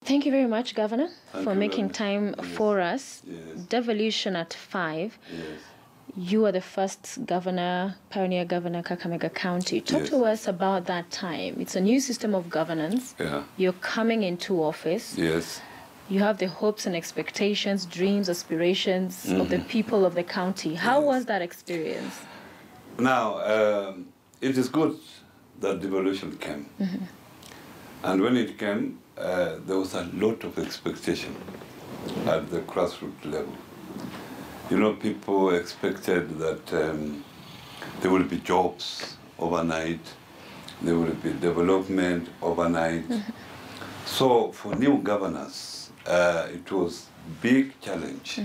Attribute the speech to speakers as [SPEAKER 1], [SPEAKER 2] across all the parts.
[SPEAKER 1] Thank you very much, Governor, for making time for us.
[SPEAKER 2] Yes.
[SPEAKER 1] Devolution at 5.
[SPEAKER 2] Yes.
[SPEAKER 1] You are the first governor, pioneer governor, Kakamega County. Talk to us about that time. It's a new system of governance.
[SPEAKER 2] Yeah.
[SPEAKER 1] You're coming into office.
[SPEAKER 2] Yes.
[SPEAKER 1] You have the hopes and expectations, dreams, aspirations of the people of the county. How was that experience?
[SPEAKER 2] Now, it is good that devolution came. And when it came, there was a lot of expectation at the grassroots level. You know, people expected that there will be jobs overnight, there will be development overnight. So for new governors, it was a big challenge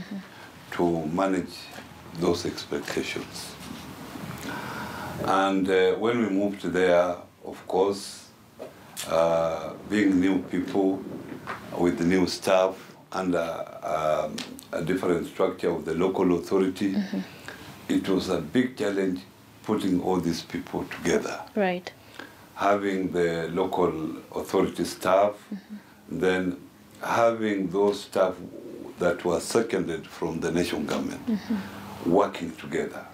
[SPEAKER 2] to manage those expectations. And when we moved there, of course, being new people with new staff under a different structure of the local authority, it was a big challenge putting all these people together.
[SPEAKER 1] Right.
[SPEAKER 2] Having the local authority staff, then having those staff that were seconded from the national government, working together,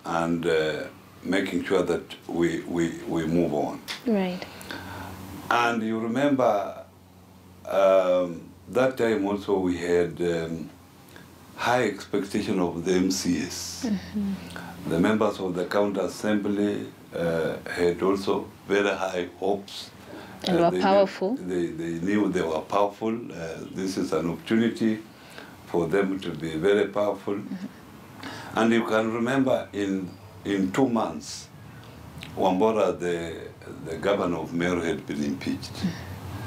[SPEAKER 2] and making sure that we move on.
[SPEAKER 1] Right.
[SPEAKER 2] And you remember that time also we had high expectation of the MCAs. The members of the county assembly had also very high hopes.
[SPEAKER 1] And were powerful.
[SPEAKER 2] They knew they were powerful. This is an opportunity for them to be very powerful. And you can remember in 2 months, Wambora, the governor of Meru, had been impeached.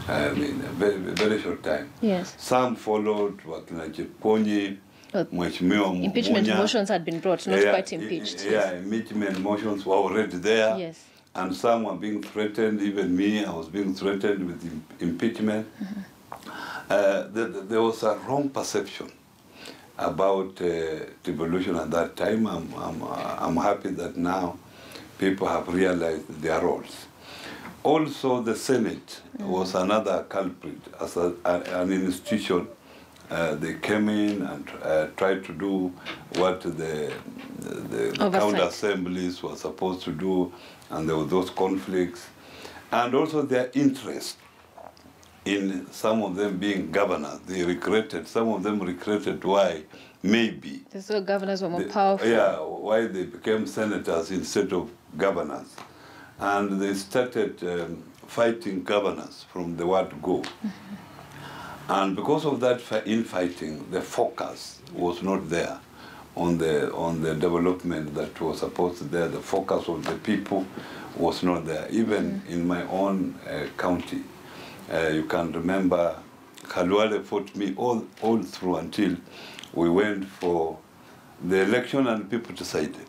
[SPEAKER 2] I mean, a very, very short time.
[SPEAKER 1] Yes.
[SPEAKER 2] Some followed, Wakina Chiponyi, Mweshimiwa
[SPEAKER 1] Impeachment motions had been brought, not quite impeached.
[SPEAKER 2] Yeah, impeachment motions were already there.
[SPEAKER 1] Yes.
[SPEAKER 2] And some were being threatened, even me, I was being threatened with impeachment. There was a wrong perception about devolution at that time. I'm happy that now people have realized their roles. Also, the Senate was another culprit. As an institution, they came in and tried to do what the county assemblies were supposed to do, and there were those conflicts. And also their interest in some of them being governors. They regretted, some of them regretted why maybe.
[SPEAKER 1] So governors were more powerful.
[SPEAKER 2] Yeah, why they became senators instead of governors. And they started fighting governors from the word go. And because of that infighting, the focus was not there on the development that was supposed to be there. The focus of the people was not there. Even in my own county, you can remember Khalwale fought me all through until we went for the election and people decided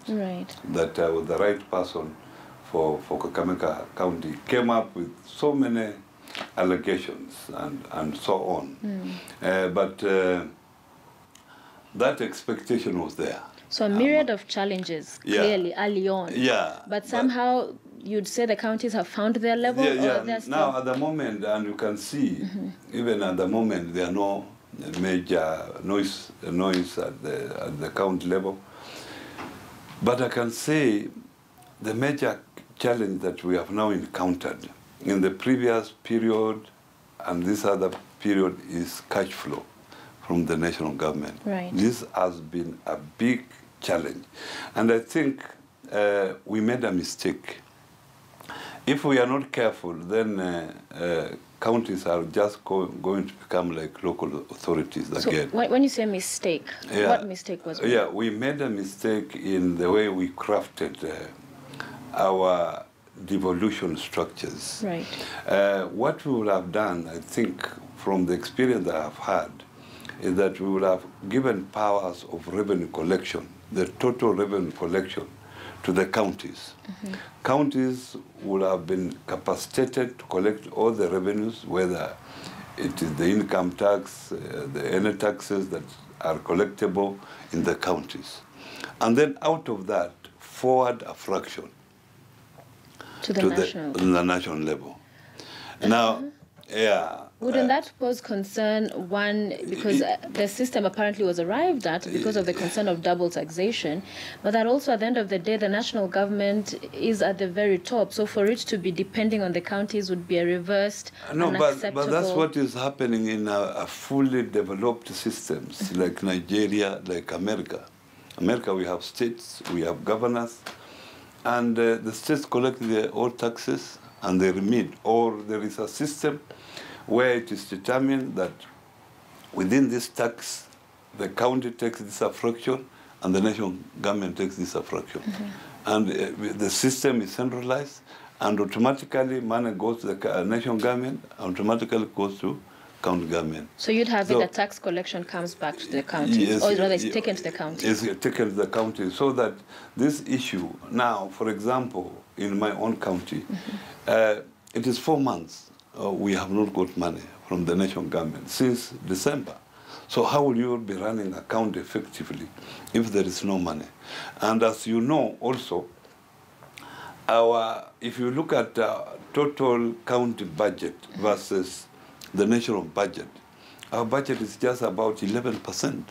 [SPEAKER 2] that I was the right person for Kakamega County. Came up with so many allegations and so on. But that expectation was there.
[SPEAKER 1] So a myriad of challenges, clearly, early on.
[SPEAKER 2] Yeah.
[SPEAKER 1] But somehow you'd say the counties have found their level?
[SPEAKER 2] Yeah.
[SPEAKER 1] Or they're still...
[SPEAKER 2] Now at the moment, and you can see, even at the moment, there are no major noise at the county level. But I can say the major challenge that we have now encountered in the previous period and this other period is cash flow from the national government.
[SPEAKER 1] Right.
[SPEAKER 2] This has been a big challenge. And I think we made a mistake. If we are not careful, then counties are just going to become like local authorities again.
[SPEAKER 1] So when you say mistake, what mistake was it?
[SPEAKER 2] Yeah, we made a mistake in the way we crafted our devolution structures.
[SPEAKER 1] Right.
[SPEAKER 2] What we would have done, I think, from the experience I have had, is that we would have given powers of revenue collection, the total revenue collection, to the counties. Counties would have been capacitated to collect all the revenues, whether it is the income tax, any taxes that are collectible in the counties. And then out of that, forward a fraction
[SPEAKER 1] to the national
[SPEAKER 2] national level. Now, Yeah.
[SPEAKER 1] Wouldn't that pose concern, one, because the system apparently was arrived at because of the concern of double taxation, but that also at the end of the day, the national government is at the very top. So for it to be depending on the counties would be a reversed, unacceptable...
[SPEAKER 2] but that's what is happening in a fully developed systems, like Nigeria, like America. America, we have states, we have governors, and the states collect all taxes and they remit, or there is a system where it is determined that within this tax, the county takes this a fraction and the national government takes this a fraction. And the system is centralized, and automatically money goes to the national government, automatically goes to county government.
[SPEAKER 1] So you'd have it that tax collection comes back to the county,
[SPEAKER 2] yes,
[SPEAKER 1] or rather it's taken to the county?
[SPEAKER 2] It's taken to the county, so that this issue now, for example, in my own county, it is 4 months we have not got money from the national government since December. So how will you be running a county effectively if there is no money? And as you know also, if you look at total county budget versus the national budget, our budget is just about 11%.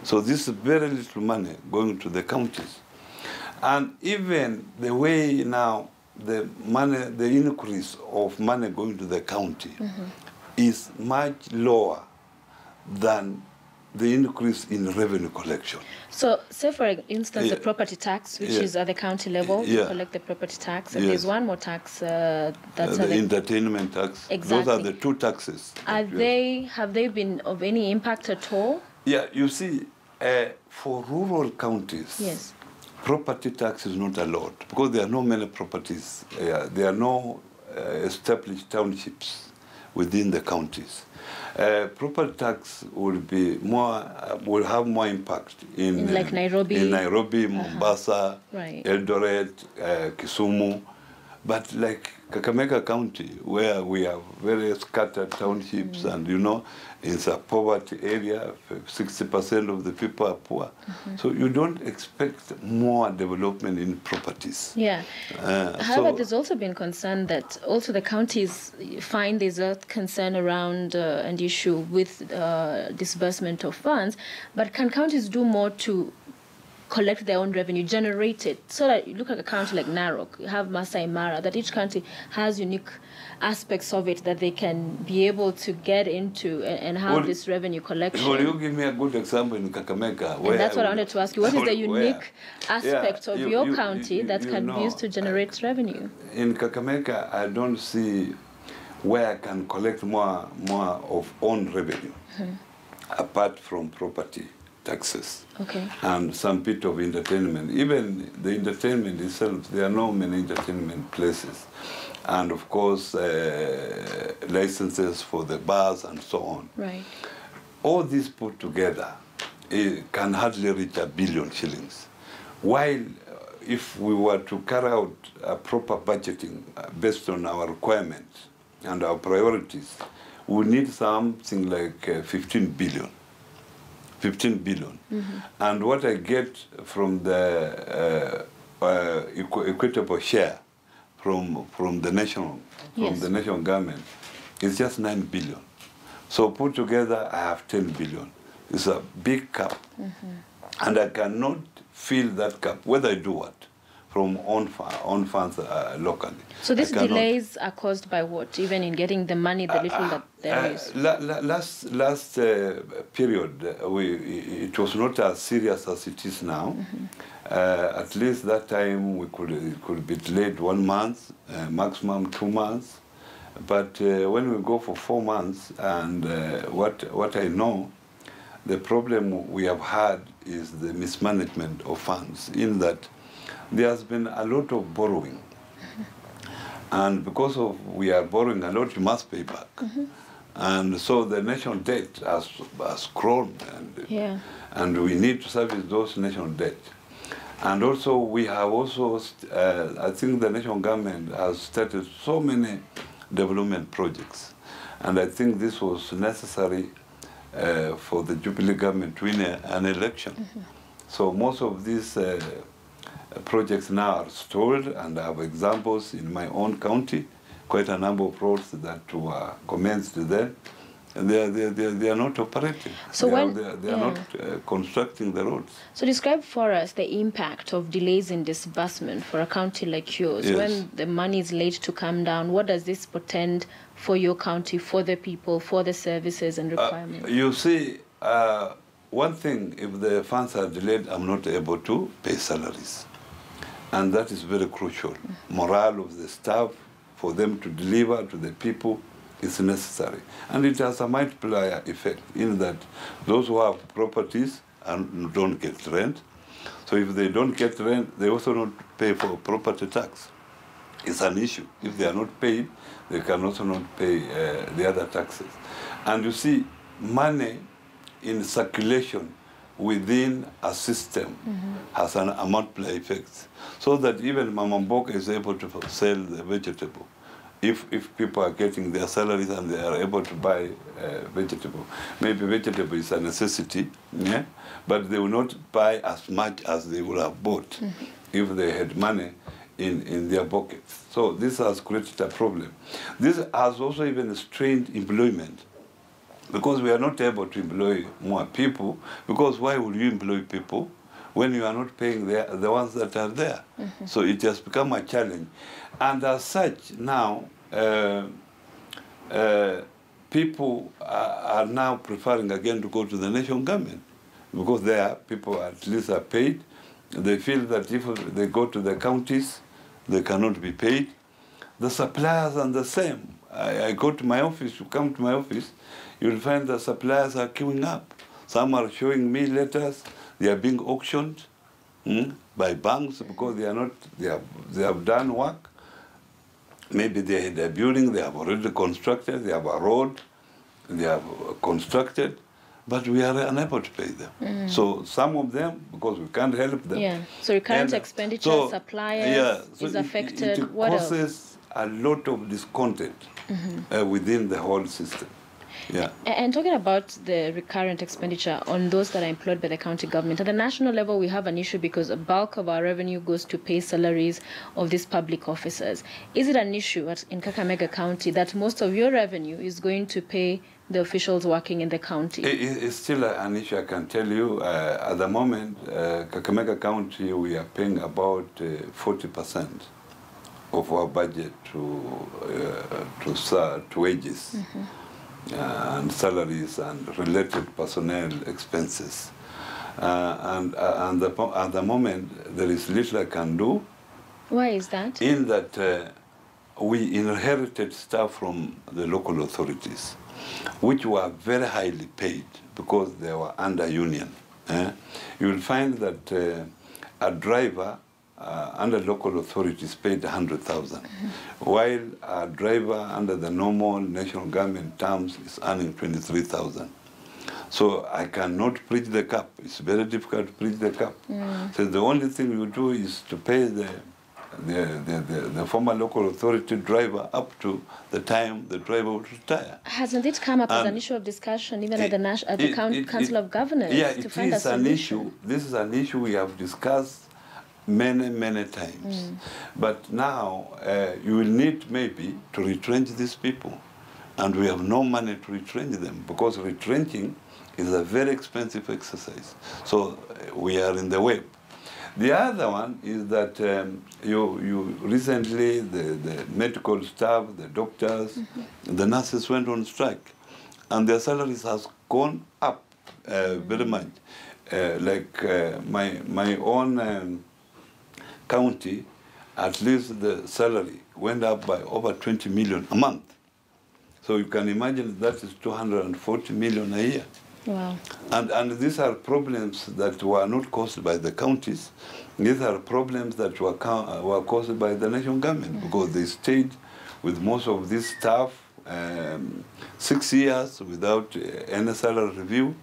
[SPEAKER 2] So this is very little money going to the counties. And even the way now the increase of money going to the county is much lower than the increase in revenue collection.
[SPEAKER 1] So, say for instance, the property tax, which is at the county level, you collect the property tax, and there's one more tax that's
[SPEAKER 2] the entertainment tax.
[SPEAKER 1] Exactly.
[SPEAKER 2] Those are the two taxes.
[SPEAKER 1] Have they been of any impact at all?
[SPEAKER 2] Yeah, you see, for rural counties, property tax is not allowed because there are not many properties. There are no established townships within the counties. Property tax will have more impact in
[SPEAKER 1] like Nairobi,
[SPEAKER 2] Mombasa, Eldoret, Kisumu, but like Kakamega County, where we have very scattered townships, and you know, it's a poverty area. 60% of the people are poor, so you don't expect more development in properties.
[SPEAKER 1] Yeah. However, there's also been concern that also the counties find there's a concern around an issue with disbursement of funds, but can counties do more to collect their own revenue, generate it, so that you look at a county like Narok, you have Masai Mara, that each county has unique aspects of it that they can be able to get into and have this revenue collection.
[SPEAKER 2] Well, you give me a good example in Kakamega.
[SPEAKER 1] And that's what I wanted to ask you. What is the unique aspect of your county that can be used to generate revenue?
[SPEAKER 2] In Kakamega, I don't see where I can collect more of own revenue, apart from property taxes and some bit of entertainment. Even the entertainment itself, there are no many entertainment places. And of course, licenses for the bars and so on.
[SPEAKER 1] Right.
[SPEAKER 2] All this put together, it can hardly reach $1 billion shillings. While if we were to carry out a proper budgeting based on our requirements and our priorities, we need something like 15 billion. 15 billion. And what I get from the equitable share from the national government is just 9 billion. So put together, I have 10 billion. It's a big cap. And I cannot fill that cap, whether I do what, from own funds locally.
[SPEAKER 1] So these delays are caused by what, even in getting the money, the little that there is?
[SPEAKER 2] Last period, it was not as serious as it is now. At least that time it could be delayed 1 month, maximum 2 months. But when we go for 4 months, and what I know, the problem we have had is the mismanagement of funds, in that there has been a lot of borrowing. And because we are borrowing a lot, you must pay back. And so the national debt has grown, and we need to service those national debt. And also we have I think the national government has started so many development projects. And I think this was necessary for the Jubilee government to win an election. So most of these projects now are stalled, and I have examples in my own county quite a number of roads that were commenced then. They are not operating.
[SPEAKER 1] So
[SPEAKER 2] they are not constructing the roads.
[SPEAKER 1] So describe for us the impact of delays in disbursement for a county like yours.
[SPEAKER 2] Yes.
[SPEAKER 1] When the money is late to come down, what does this portend for your county, for the people, for the services and requirements?
[SPEAKER 2] You see, one thing, if the funds are delayed, I'm not able to pay salaries. And that is very crucial. Morale of the staff, for them to deliver to the people, is necessary. And it has a multiplier effect in that those who have properties and don't get rent. So if they don't get rent, they also don't pay for property tax. It's an issue. If they are not paid, they can also not pay the other taxes. And you see, money in circulation within a system has a multiplier effect. So that even Mama Mboka is able to sell the vegetable. If people are getting their salaries and they are able to buy vegetable, maybe vegetable is a necessity, yeah? But they will not buy as much as they would have bought if they had money in their pockets. So this has created a problem. This has also even strained employment, because we are not able to employ more people, because why would you employ people when you are not paying the ones that are there? So it has become a challenge. And as such, now, people are now preferring again to go to the national government, because there people at least are paid. They feel that if they go to the counties, they cannot be paid. The suppliers are the same. I go to my office, you come to my office, you'll find the suppliers are queuing up. Some are showing me letters, they are being auctioned by banks because they have done work. Maybe they had a building, they have already constructed, they have a road, they have constructed, but we are unable to pay them. So some of them, because we can't help them.
[SPEAKER 1] Yeah, so recurrent expenditure, suppliers is affected.
[SPEAKER 2] It causes a lot of discontent within the whole system. Yeah.
[SPEAKER 1] And talking about the recurrent expenditure on those that are employed by the county government, at the national level, we have an issue because a bulk of our revenue goes to pay salaries of these public officers. Is it an issue in Kakamega County that most of your revenue is going to pay the officials working in the county?
[SPEAKER 2] It's still an issue, I can tell you. At the moment, Kakamega County, we are paying about 40% of our budget to wages. And salaries and related personnel expenses. And at the moment, there is little I can do.
[SPEAKER 1] Why is that?
[SPEAKER 2] In that we inherited staff from the local authorities, which were very highly paid because they were under union. You will find that a driver under local authorities paid 100,000, while a driver under the normal national government terms is earning 23,000. So I cannot bridge the gap. It's very difficult to bridge the gap. So the only thing you do is to pay the former local authority driver up to the time the driver would retire.
[SPEAKER 1] Hasn't it come up as an issue of discussion even at the Council of Governors?
[SPEAKER 2] Yeah,
[SPEAKER 1] to
[SPEAKER 2] it
[SPEAKER 1] find
[SPEAKER 2] is an issue. This is an issue we have discussed many times. But now you will need maybe to retrench these people. And we have no money to retrench them because retrenching is a very expensive exercise. So we are in the web. The other one is that you recently, the medical staff, the doctors, the nurses went on strike. And their salaries has gone up very much. My own county, at least the salary went up by over 20 million a month. So you can imagine that is 240 million a year.
[SPEAKER 1] Wow.
[SPEAKER 2] And these are problems that were not caused by the counties. These are problems that were caused by the national government because they stayed with most of this staff 6 years without any salary review.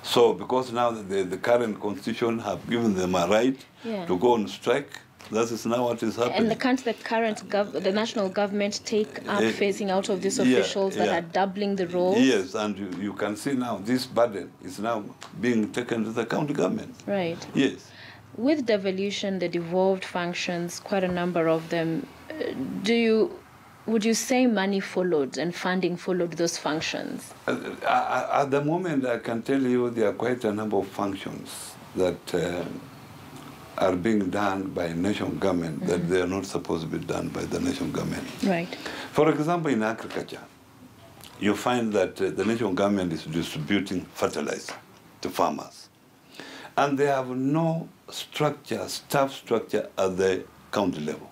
[SPEAKER 2] So because now the current constitution have given them a right to go on strike, that is now what is happening.
[SPEAKER 1] And can't the national government take up phasing out of these officials that are doubling the roles?
[SPEAKER 2] Yes, and you can see now this burden is now being taken to the county government.
[SPEAKER 1] Right.
[SPEAKER 2] Yes.
[SPEAKER 1] With devolution, the devolved functions, quite a number of them, do you would you say money followed and funding followed those functions?
[SPEAKER 2] At the moment, I can tell you there are quite a number of functions that are being done by national government that they are not supposed to be done by the national government.
[SPEAKER 1] Right.
[SPEAKER 2] For example, in agriculture, you find that the national government is distributing fertilizer to farmers. And they have no structure, staff structure at the county level.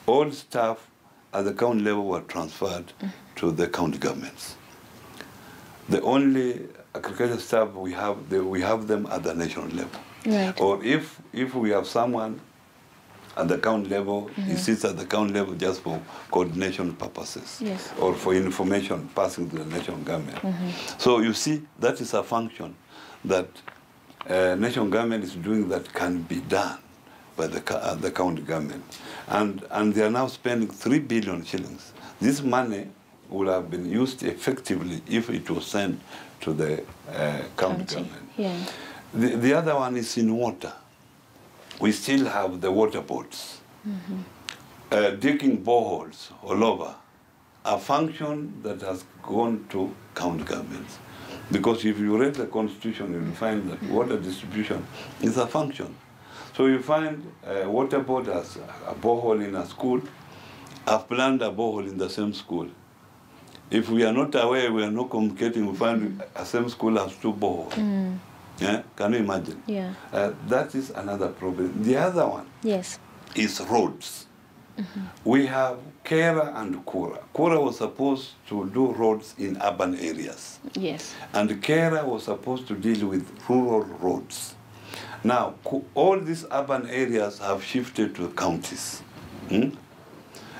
[SPEAKER 2] All staff at the county level were transferred to the county governments. The only agricultural staff we have them at the national level.
[SPEAKER 1] Right.
[SPEAKER 2] Or if we have someone at the county level, he sits at the county level just for coordination purposes,
[SPEAKER 1] yes,
[SPEAKER 2] or for information passing to the national government. So you see, that is a function that national government is doing that can be done by the county government. And they are now spending 3 billion shillings. This money would have been used effectively if it was sent to the county government.
[SPEAKER 1] Yeah.
[SPEAKER 2] The other one is in water. We still have the water boards. Digging boreholes all over, a function that has gone to county governments. Because if you read the Constitution, you'll find that water distribution is a function. So you find a water board has a borehole in a school. I've planned a borehole in the same school. If we are not aware, we are not communicating, we find a same school has 2 boreholes. Yeah? Can you imagine?
[SPEAKER 1] Yeah.
[SPEAKER 2] That is another problem. The other one,
[SPEAKER 1] yes,
[SPEAKER 2] is roads. We have Kera and Kura. Kura was supposed to do roads in urban areas.
[SPEAKER 1] Yes.
[SPEAKER 2] And Kera was supposed to deal with rural roads. Now, all these urban areas have shifted to counties.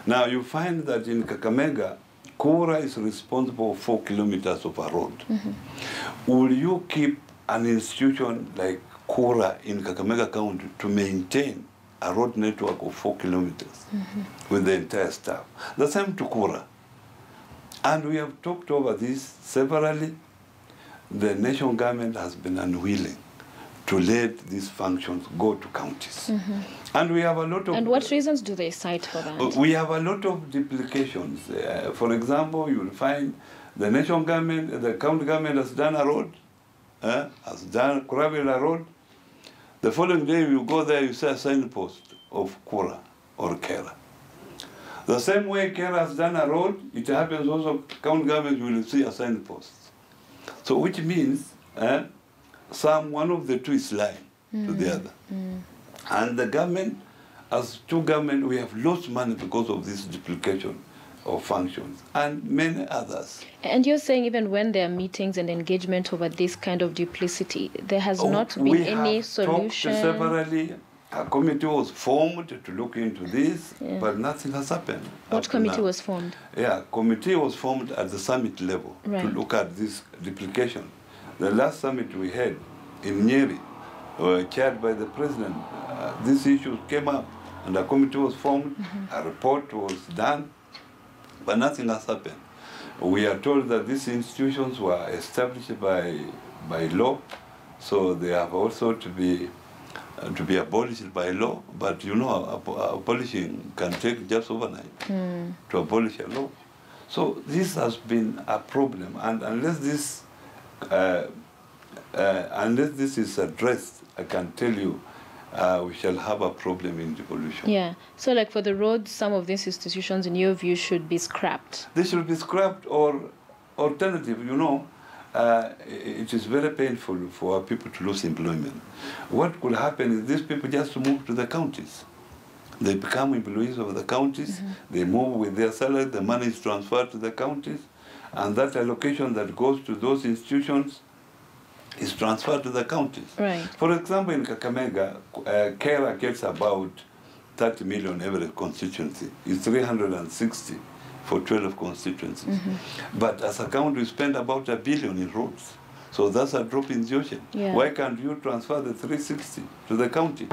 [SPEAKER 2] Now, you find that in Kakamega, Kura is responsible for 4 kilometers of a road. Will you keep an institution like Kura in Kakamega County to maintain a road network of 4 kilometers with the entire staff? The same to Kura. And we have talked over this severally. The national government has been unwilling to let these functions go to counties. And we have a lot of...
[SPEAKER 1] And what reasons do they cite for that?
[SPEAKER 2] We have a lot of duplications. For example, you will find the national government, the county government has done a road, has done Kuravila Road. The following day you go there, you see a signpost of Kura or Kera. The same way Kera has done a road, it happens also county government, you will see a signpost. So which means one of the two is lying to the other. And the government, as two government, we have lost money because of this duplication of functions and many others.
[SPEAKER 1] And you're saying even when there are meetings and engagement over this kind of duplicity, there has not been any solution?
[SPEAKER 2] We have talked severally. A committee was formed to look into this, but nothing has happened.
[SPEAKER 1] What committee was formed?
[SPEAKER 2] Yeah, a committee was formed at the summit level to look at this duplication. The last summit we had in Nyeri, chaired by the president, these issues came up and a committee was formed, a report was done, but nothing has happened. We are told that these institutions were established by law, so they have also to be abolished by law, but you know, abolishing can take just overnight to abolish a law. So this has been a problem, and unless this is addressed, I can tell you, we shall have a problem in devolution.
[SPEAKER 1] Yeah. So, like for the roads, some of these institutions, in your view, should be scrapped.
[SPEAKER 2] They should be scrapped, or alternative. You know, it is very painful for people to lose employment. What could happen is these people just move to the counties. They become employees of the counties. They move with their salary. The money is transferred to the counties, and that allocation that goes to those institutions is transferred to the counties.
[SPEAKER 1] Right.
[SPEAKER 2] For example, in Kakamega, Kera gets about 30 million every constituency. It's 360 for 12 constituencies. But as a county, we spend about $1 billion in roads. So that's a drop in the ocean.
[SPEAKER 1] Yeah.
[SPEAKER 2] Why can't you transfer the 360 to the county?